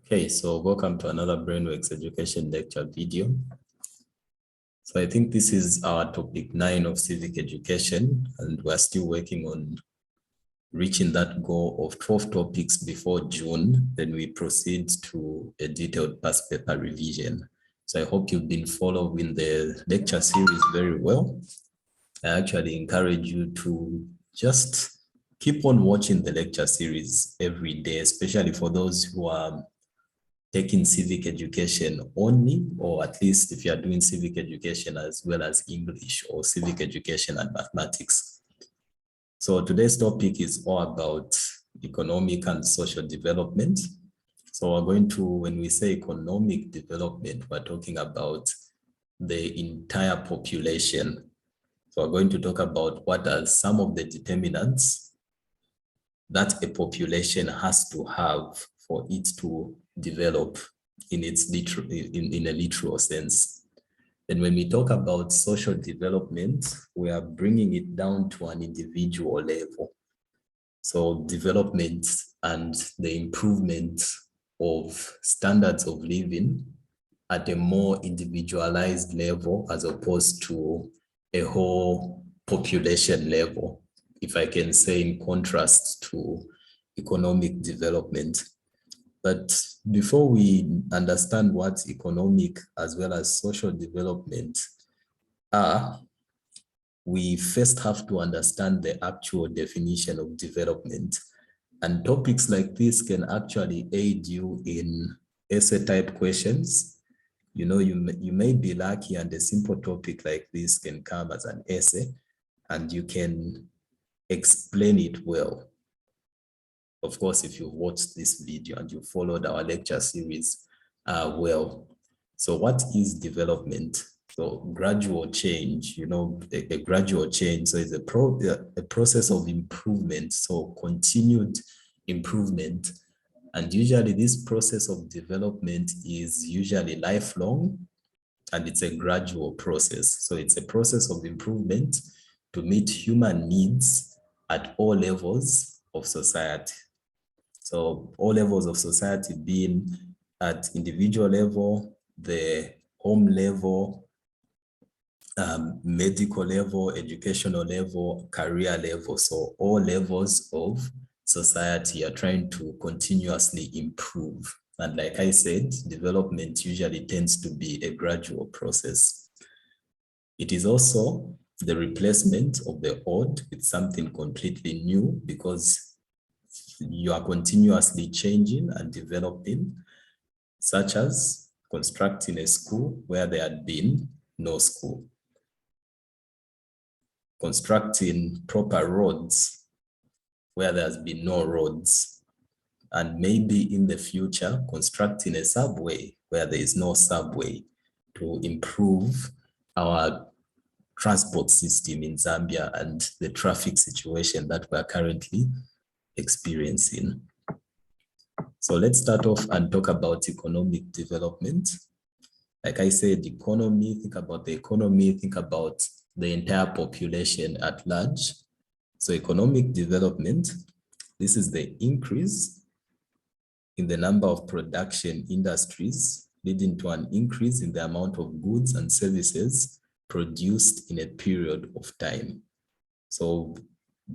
Okay, so welcome to another Brainworks Education Lecture video. So I think this is our topic 9 of civic education, and we're still working on reaching that goal of 12 topics before June. Then we proceed to a detailed past paper revision. So I hope you've been following the lecture series very well. I actually encourage you to just keep on watching the lecture series every day, especially for those who are taking civic education only, or at least if you are doing civic education as well as English or civic education and mathematics. So today's topic is all about economic and social development. So we're going to, when we say economic development, we're talking about the entire population. So we're going to talk about what are some of the determinants that a population has to have for it to develop in its in a literal sense. And when we talk about social development, we are bringing it down to an individual level. So development and the improvement of standards of living at a more individualized level as opposed to a whole population level, if I can say, in contrast to economic development. But before we understand what economic as well as social development are, we first have to understand the actual definition of development. And topics like this can actually aid you in essay type questions. You know, you may be lucky and a simple topic like this can come as an essay and you can explain it well. Of course, if you've watched this video and you followed our lecture series well. So what is development? So gradual change, you know, a gradual change. So it's a process of improvement, so continued improvement. And usually this process of development is usually lifelong, and it's a gradual process. So it's a process of improvement to meet human needs at all levels of society. So all levels of society, being at individual level, the home level, medical level, educational level, career level. So all levels of society are trying to continuously improve. And like I said, development usually tends to be a gradual process. It is also the replacement of the old with something completely new, because you are continuously changing and developing, such as constructing a school where there had been no school, constructing proper roads where there has been no roads, and maybe in the future constructing a subway where there is no subway, to improve our transport system in Zambia and the traffic situation that we are currently experiencing. So let's start off and talk about economic development. Like I said, economy, think about the economy, think about the entire population at large. So economic development, this is the increase in the number of production industries, leading to an increase in the amount of goods and services produced in a period of time. So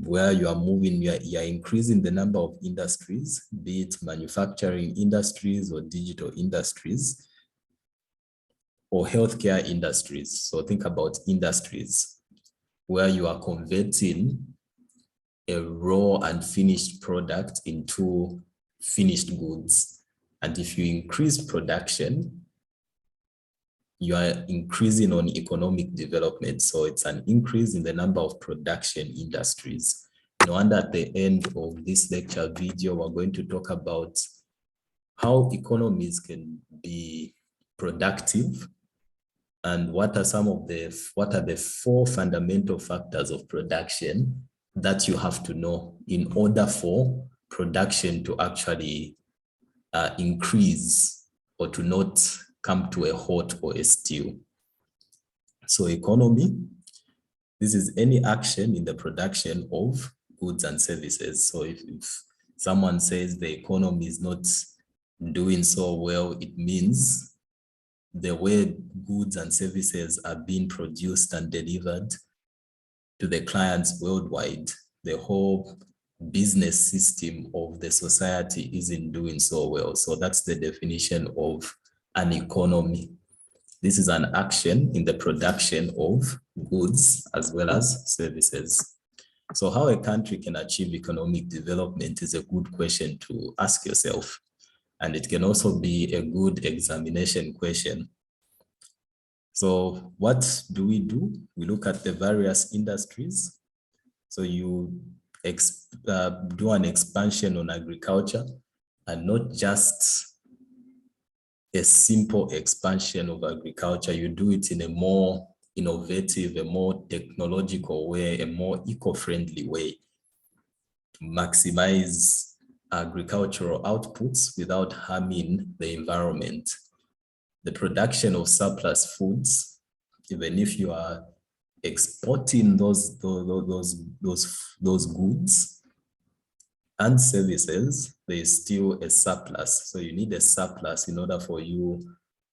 where you are moving, you are increasing the number of industries, be it manufacturing industries or digital industries or healthcare industries. So think about industries where you are converting a raw and finished product into finished goods. And if you increase production, you are increasing on economic development. So it's an increase in the number of production industries. No wonder at the end of this lecture video, we're going to talk about how economies can be productive and what are the 4 fundamental factors of production that you have to know in order for production to actually increase or to not come to a halt or a still. So economy, this is any action in the production of goods and services. So if someone says the economy is not doing so well, it means the way goods and services are being produced and delivered to the clients worldwide, the whole business system of the society isn't doing so well. So that's the definition of an economy. This is an action in the production of goods as well as services. So how a country can achieve economic development is a good question to ask yourself. And it can also be a good examination question. So what do? We look at the various industries. So you do an expansion on agriculture, and not just a simple expansion of agriculture. You do it in a more innovative, a more technological way, a more eco-friendly way to maximize agricultural outputs without harming the environment. The production of surplus foods, even if you are exporting those goods and services, there is still a surplus. So you need a surplus in order for you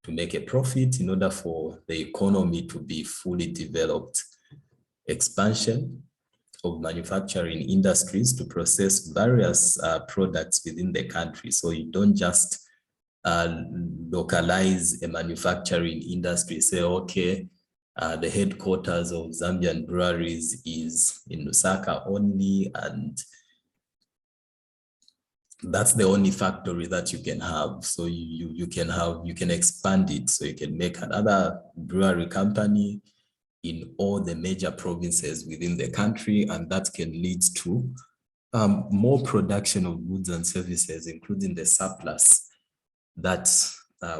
to make a profit, in order for the economy to be fully developed. Expansion of manufacturing industries to process various products within the country. So you don't just localize a manufacturing industry, say, okay, the headquarters of Zambian breweries is in Lusaka only, and that's the only factory that you can have. So you can expand it. So you can make another brewery company in all the major provinces within the country, and that can lead to more production of goods and services, including the surplus that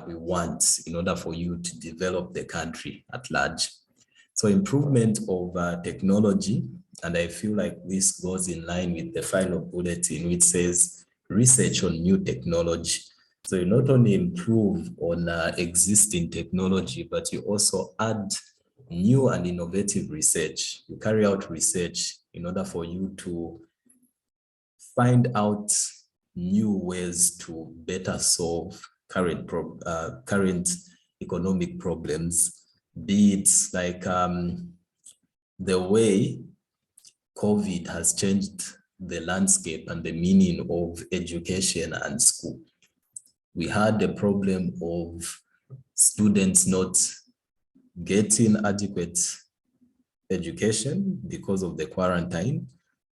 we want in order for you to develop the country at large. So improvement of technology, and I feel like this goes in line with the final bulletin, which says research on new technology. So you not only improve on existing technology, but you also add new and innovative research. You carry out research in order for you to find out new ways to better solve current economic problems, be it like the way COVID has changed the landscape and the meaning of education and school. We had a problem of students not getting adequate education because of the quarantine,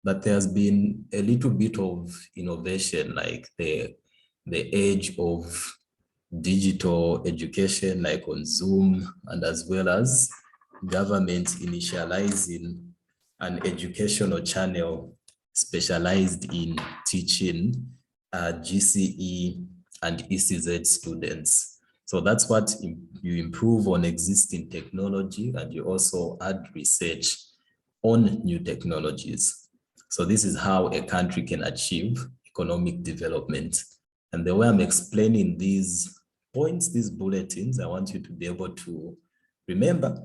but there's been a little bit of innovation, like the age of digital education, like on Zoom, and as well as government initializing an educational channel specialized in teaching GCE and ECZ students. So that's what you improve on existing technology, and you also add research on new technologies. So this is how a country can achieve economic development. And the way I'm explaining these points, these bulletins, I want you to be able to remember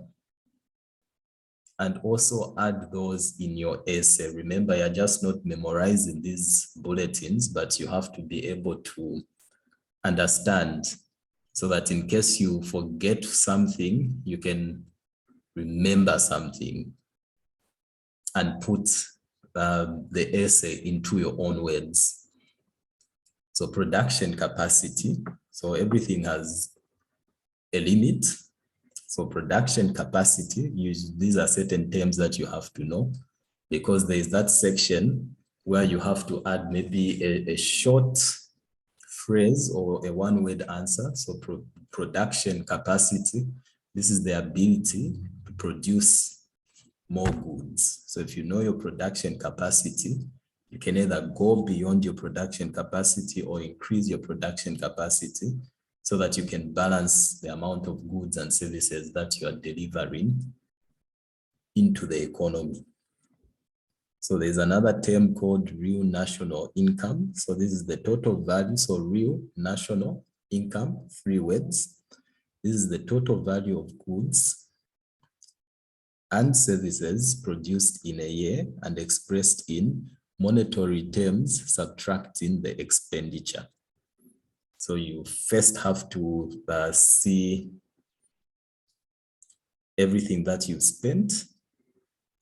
and also add those in your essay. Remember, you're just not memorizing these bulletins, but you have to be able to understand, so that in case you forget something, you can remember something and put the essay into your own words. So production capacity. So everything has a limit. So production capacity, these are certain terms that you have to know, because there is that section where you have to add maybe a short phrase or a one-word answer. So production capacity, this is the ability to produce more goods. So if you know your production capacity, you can either go beyond your production capacity or increase your production capacity so that you can balance the amount of goods and services that you are delivering into the economy. So there's another term called real national income. So this is the total value. So real national income, 3 words. This is the total value of goods and services produced in a year and expressed in monetary terms, subtracting the expenditure. So you first have to see everything that you spent,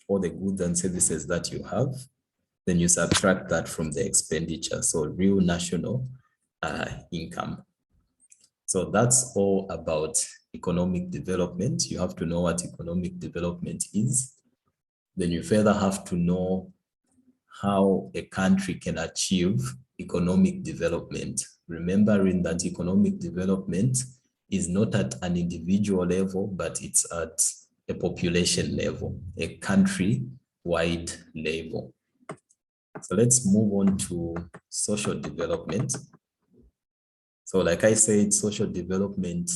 all the goods and services that you have, then you subtract that from the expenditure. So real national income. So that's all about economic development. You have to know what economic development is. Then you further have to know how a country can achieve economic development. Remembering that economic development is not at an individual level, but it's at a population level, a country-wide level. So let's move on to social development. So like I said, social development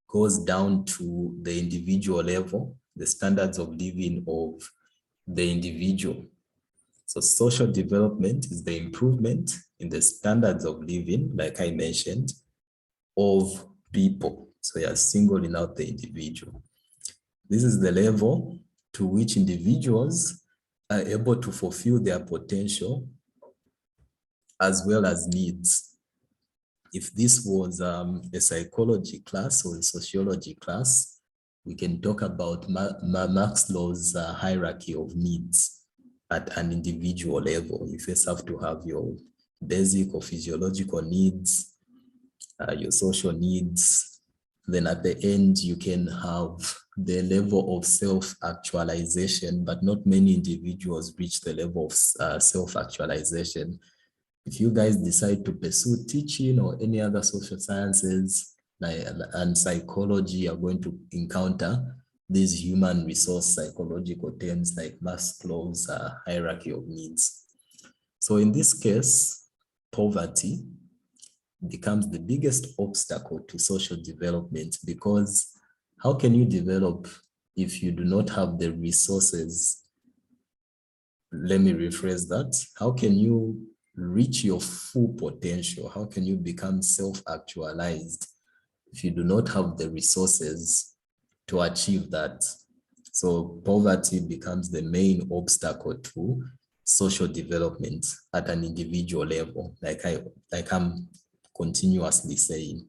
goes down to the individual level, the standards of living of the individual. So social development is the improvement in the standards of living, like I mentioned, of people. So you're singling out the individual. This is the level to which individuals are able to fulfill their potential as well as needs. If this was a psychology class or a sociology class, we can talk about Maslow's hierarchy of needs at an individual level. You first have to have your basic or physiological needs, your social needs. Then at the end, you can have the level of self-actualization, but not many individuals reach the level of self-actualization. If you guys decide to pursue teaching or any other social sciences and psychology, you're going to encounter these human resource psychological terms like Maslow's hierarchy of needs. So in this case, poverty becomes the biggest obstacle to social development, because how can you develop if you do not have the resources? Let me rephrase that. How can you reach your full potential? How can you become self-actualized if you do not have the resources to achieve that? So poverty becomes the main obstacle to social development at an individual level, like I'm continuously saying.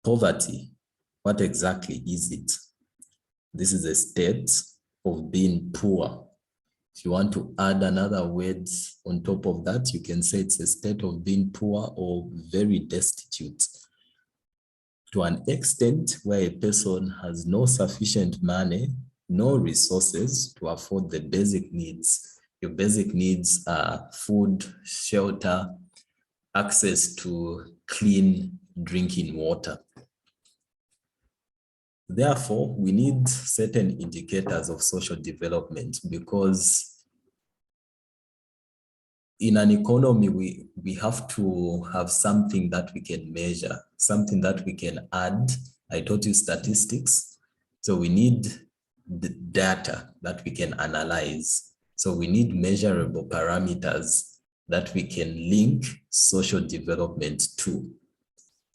Poverty, what exactly is it? This is a state of being poor. If you want to add another word on top of that, you can say it's a state of being poor or very destitute, to an extent where a person has no sufficient money, no resources to afford the basic needs. Your basic needs are food, shelter, access to clean drinking water. Therefore, we need certain indicators of social development, because in an economy, we have to have something that we can measure, something that we can add. I taught you statistics. So we need the data that we can analyze. So we need measurable parameters that we can link social development to,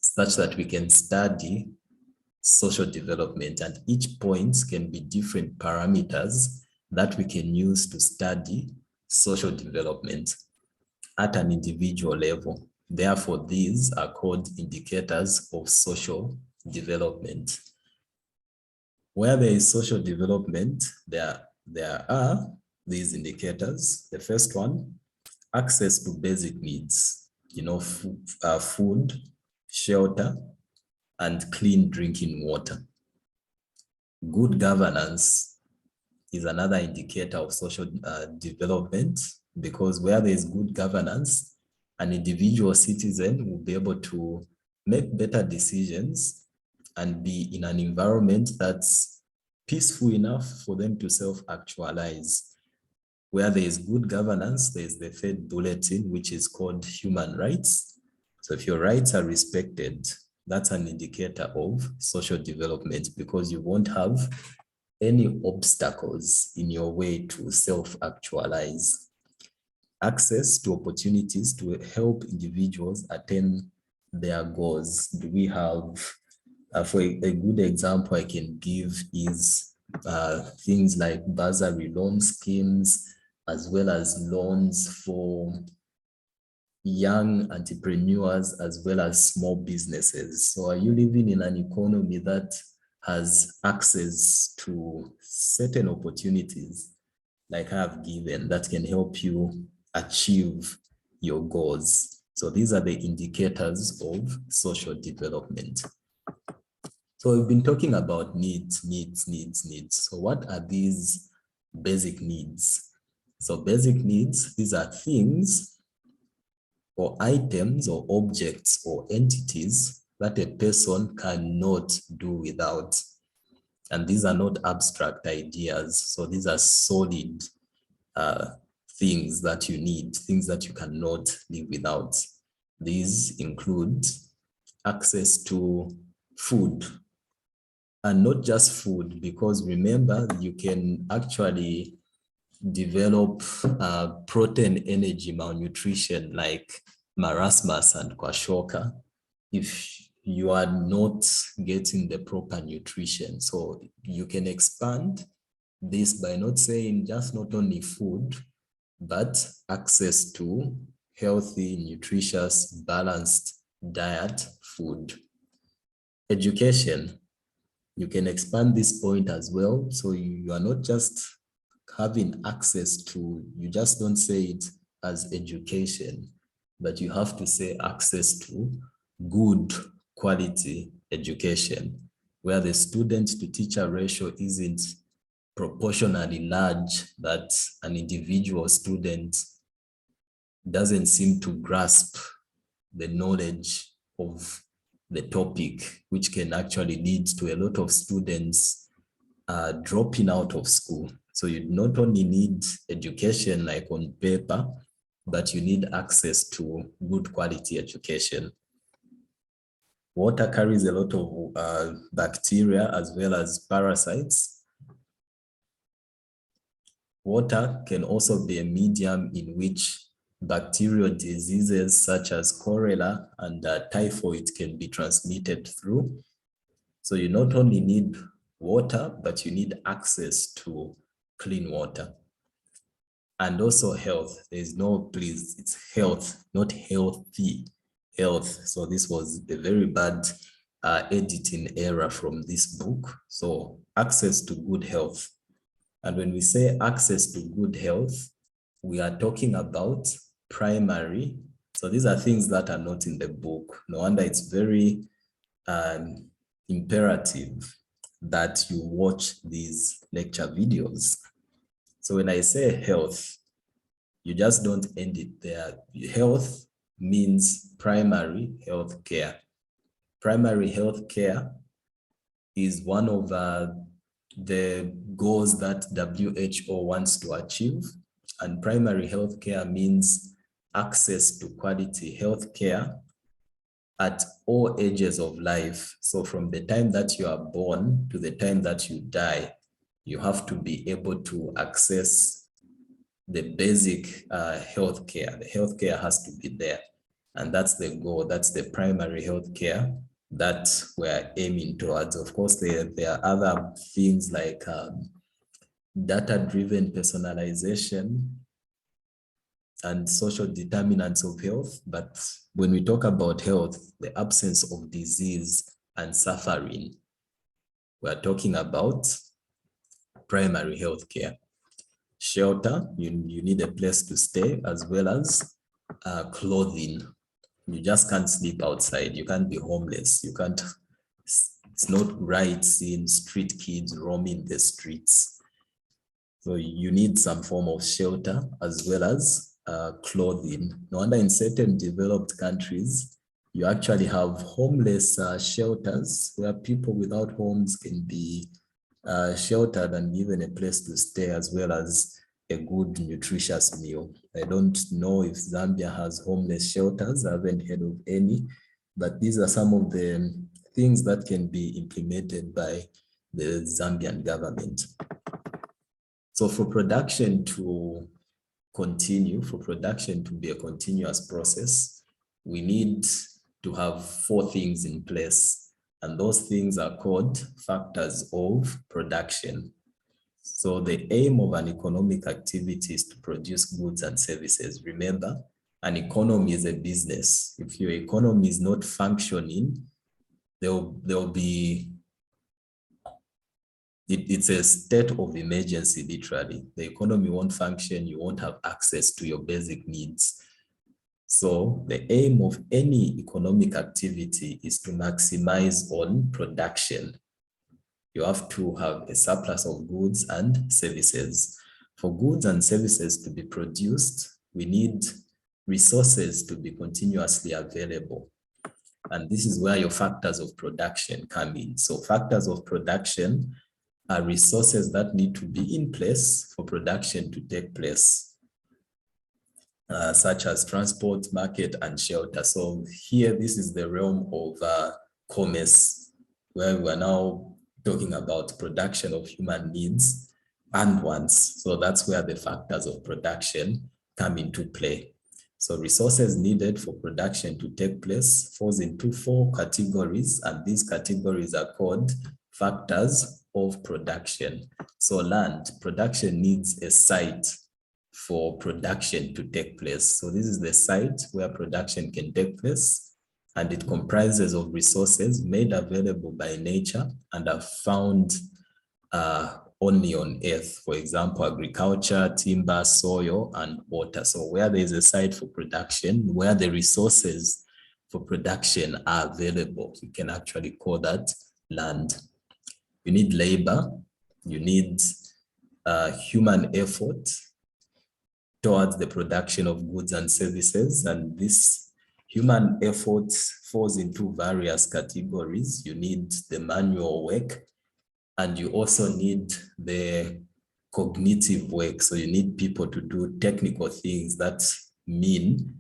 such that we can study social development, and each point can be different parameters that we can use to study social development at an individual level. Therefore, these are called indicators of social development. Where there is social development, there are these indicators. The first one, access to basic needs, food, shelter, and clean drinking water. Good governance is another indicator of social development, because where there is good governance, an individual citizen will be able to make better decisions and be in an environment that's peaceful enough for them to self-actualize. Where there is good governance, there is the third bulletin, which is called human rights. So if your rights are respected, that's an indicator of social development, because you won't have any obstacles in your way to self-actualize. Access to opportunities to help individuals attain their goals. Do we have, for a good example I can give is things like bursary loan schemes, as well as loans for young entrepreneurs as well as small businesses. So are you living in an economy that has access to certain opportunities like I've given that can help you achieve your goals? So these are the indicators of social development. So we've been talking about needs. So what are these basic needs? So basic needs, these are things or items or objects or entities that a person cannot do without. And these are not abstract ideas. So these are solid things that you need, things that you cannot live without. These include access to food, and not just food, because remember, you can actually develop protein energy malnutrition like marasmus and kwashiorkor if you are not getting the proper nutrition. So you can expand this by not saying just not only food, but access to healthy, nutritious, balanced diet, food. Education, you can expand this point as well. So you are not just having access to, you just don't say it as education, but you have to say access to good quality education, where the student to teacher ratio isn't proportionally large, that an individual student doesn't seem to grasp the knowledge of the topic, which can actually lead to a lot of students dropping out of school. So you not only need education like on paper, but you need access to good quality education. Water carries a lot of bacteria as well as parasites. Water can also be a medium in which bacterial diseases such as cholera and typhoid can be transmitted through. So you not only need water, but you need access to clean water. And also health. There's no please, it's health, not healthy, health. So this was a very bad editing error from this book. So access to good health. And when we say access to good health, we are talking about primary. So these are things that are not in the book. No wonder it's very imperative that you watch these lecture videos. So when I say health, you just don't end it there. Health means primary health care. Primary health care is one of the goals that WHO wants to achieve. And primary health care means access to quality health care at all ages of life. So from the time that you are born to the time that you die, you have to be able to access the basic health care. The health care has to be there. And that's the goal. That's the primary health care that we're aiming towards. Of course, there are other things like data-driven personalization and social determinants of health. But when we talk about health, the absence of disease and suffering, we're talking about primary health care. Shelter, you need a place to stay, as well as clothing. You just can't sleep outside. You can't be homeless. You can't, it's not right seeing street kids roaming the streets. So you need some form of shelter as well as clothing. No wonder in certain developed countries, you actually have homeless shelters where people without homes can be sheltered and given a place to stay, as well as a good nutritious meal. I don't know if Zambia has homeless shelters. I haven't heard of any, but these are some of the things that can be implemented by the Zambian government. So for production to continue, for production to be a continuous process, we need to have 4 things in place. And those things are called factors of production. So the aim of an economic activity is to produce goods and services. Remember, An economy is a business. If your economy is not functioning, there'll be, it's a state of emergency, literally. The economy won't function, you won't have access to your basic needs. So the aim of any economic activity is to maximize on production. You have to have a surplus of goods and services. For goods and services to be produced, we need resources to be continuously available. And this is where your factors of production come in. So factors of production are resources that need to be in place for production to take place, such as transport, market, and shelter. So here, this is the realm of commerce, where we are now talking about production of human needs and wants. So that's where the factors of production come into play. So resources needed for production to take place falls into 4 categories, and these categories are called factors of production. So land, production needs a site for production to take place. So this is the site where production can take place, and it comprises of resources made available by nature and are found only on earth. For example, agriculture, timber, soil, and water. So where there is a site for production, where the resources for production are available, you can actually call that land. You need labor, you need human effort towards the production of goods and services, and this human effort falls into various categories. You need the manual work, and you also need the cognitive work. So you need people to do technical things that mean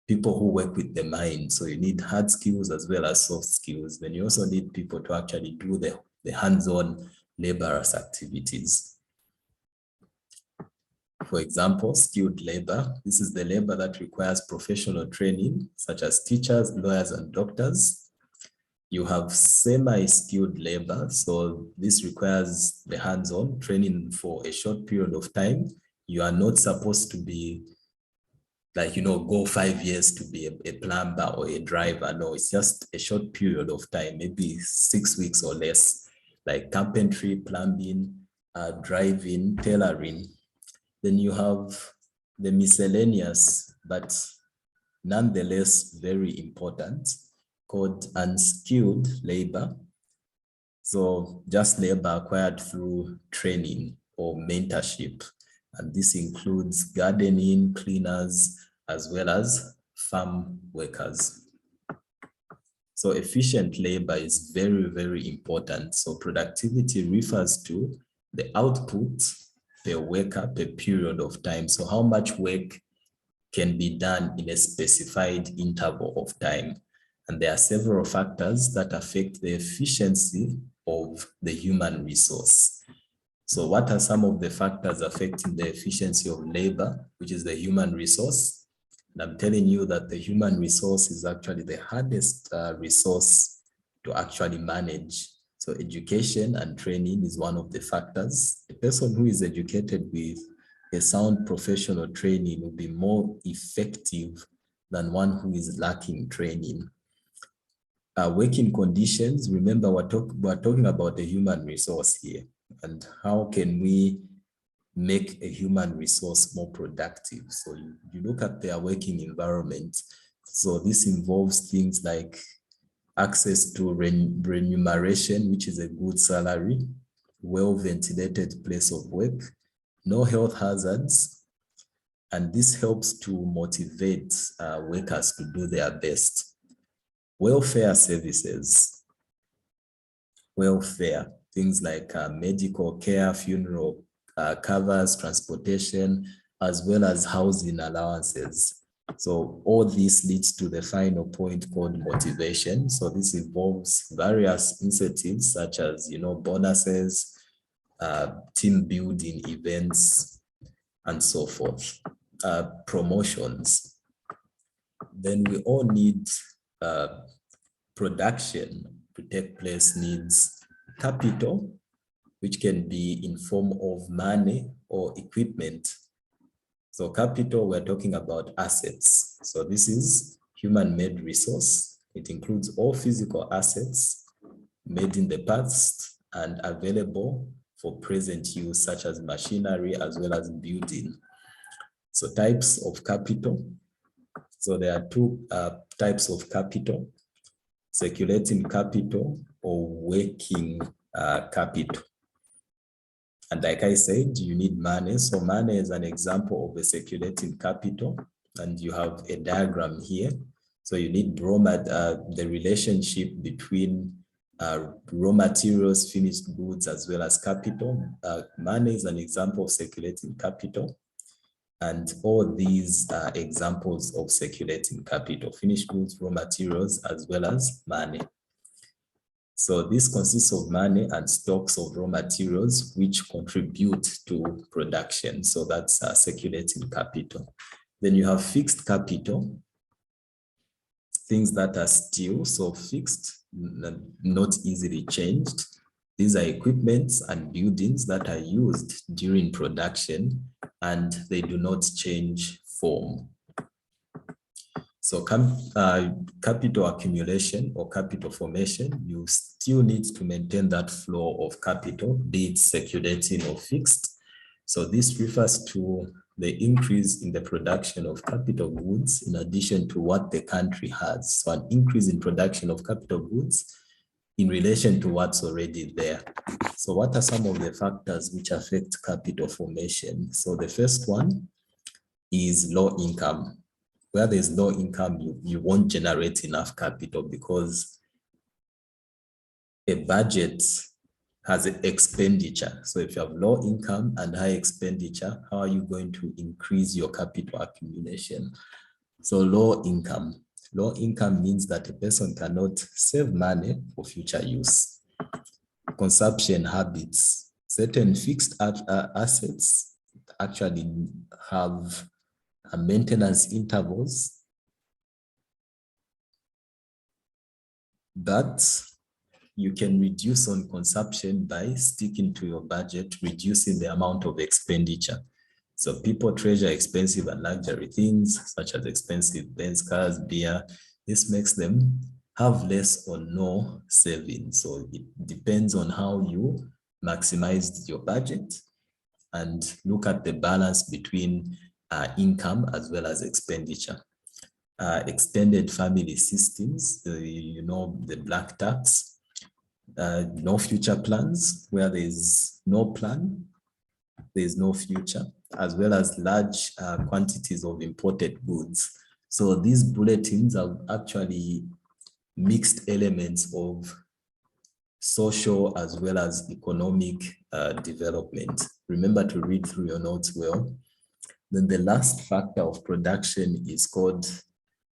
people who work with the mind. So you need hard skills as well as soft skills. Then you also need people to actually do the hands-on laborious activities. For example, skilled labor. This is the labor that requires professional training, such as teachers, lawyers, and doctors. You have semi-skilled labor. So this requires the hands-on training for a short period of time. You are not supposed to be like, go 5 years to be a plumber or a driver. No, it's just a short period of time, maybe 6 weeks or less, like carpentry, plumbing, driving, tailoring. Then you have the miscellaneous, but nonetheless very important, called unskilled labor. So just labor acquired through training or mentorship. And this includes gardening, cleaners, as well as farm workers. So efficient labor is very, very important. So productivity refers to the output per worker per period of time. So how much work can be done in a specified interval of time. And there are several factors that affect the efficiency of the human resource. So what are some of the factors affecting the efficiency of labor, which is the human resource? And I'm telling you that the human resource is actually the hardest resource to actually manage. So education and training is one of the factors. A person who is educated with a sound professional training will be more effective than one who is lacking training. Working conditions, remember we're talking about the human resource here, and how can we make a human resource more productive? So you look at their working environment. So this involves things like access to remuneration, which is a good salary, well-ventilated place of work, no health hazards, and this helps to motivate workers to do their best. Welfare services, welfare, things like medical care, funeral covers, transportation, as well as housing allowances. So all this leads to the final point called motivation. So this involves various incentives such as, bonuses, team building events, and so forth. Promotions. Then we all need production to take place needs capital, which can be in form of money or equipment. So capital, we're talking about assets. So this is human-made resource. It includes all physical assets made in the past and available for present use, such as machinery as well as building. So types of capital. So there are two types of capital: circulating capital or working capital. And like I said, you need money. So money is an example of a circulating capital. And you have a diagram here. So you need the relationship between raw materials, finished goods, as well as capital. Money is an example of circulating capital. And all these are examples of circulating capital: finished goods, raw materials, as well as money. So this consists of money and stocks of raw materials which contribute to production. So that's circulating capital. Then you have fixed capital, things that are still so fixed, not easily changed. These are equipments and buildings that are used during production and they do not change form. So capital accumulation or capital formation, you still need to maintain that flow of capital, be it circulating or fixed. So this refers to the increase in the production of capital goods in addition to what the country has. So an increase in production of capital goods in relation to what's already there. So what are some of the factors which affect capital formation? So the first one is low income. Where there's low income, you won't generate enough capital because a budget has an expenditure. So if you have low income and high expenditure, how are you going to increase your capital accumulation? So low income. Low income means that a person cannot save money for future use. Consumption habits. Certain fixed assets actually have maintenance intervals that you can reduce on consumption by sticking to your budget, reducing the amount of expenditure. So people treasure expensive and luxury things such as expensive Benz cars, beer. This makes them have less or no savings. So it depends on how you maximize your budget and look at the balance between income as well as expenditure. Extended family systems, the black tax, no future plans. Where there's no plan, there's no future, as well as large quantities of imported goods. So these bulletins are actually mixed elements of social as well as economic development. Remember to read through your notes well. Then the last factor of production is called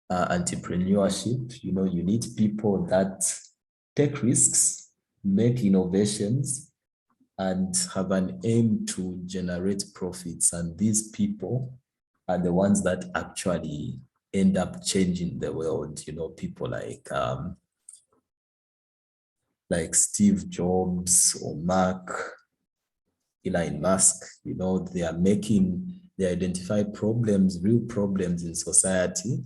entrepreneurship. You need people that take risks, make innovations, and have an aim to generate profits. And these people are the ones that actually end up changing the world. People like Steve Jobs or Elon Musk, they identify problems, real problems in society.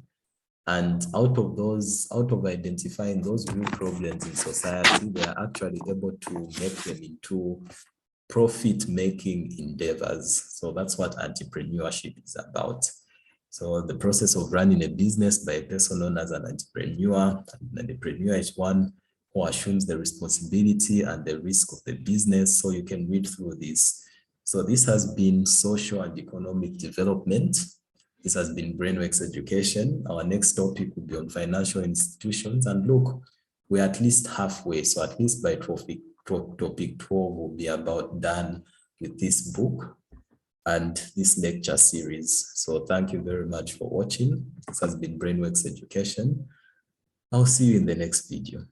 And out of identifying those real problems in society, they are actually able to make them into profit-making endeavors. So that's what entrepreneurship is about. So the process of running a business by a person known as an entrepreneur. An entrepreneur is one who assumes the responsibility and the risk of the business. So you can read through this. So this has been social and economic development. This has been Brainworks Education. Our next topic will be on financial institutions. And look, we're at least halfway. So at least by topic 12 will be about done with this book and this lecture series. So thank you very much for watching. This has been Brainworks Education. I'll see you in the next video.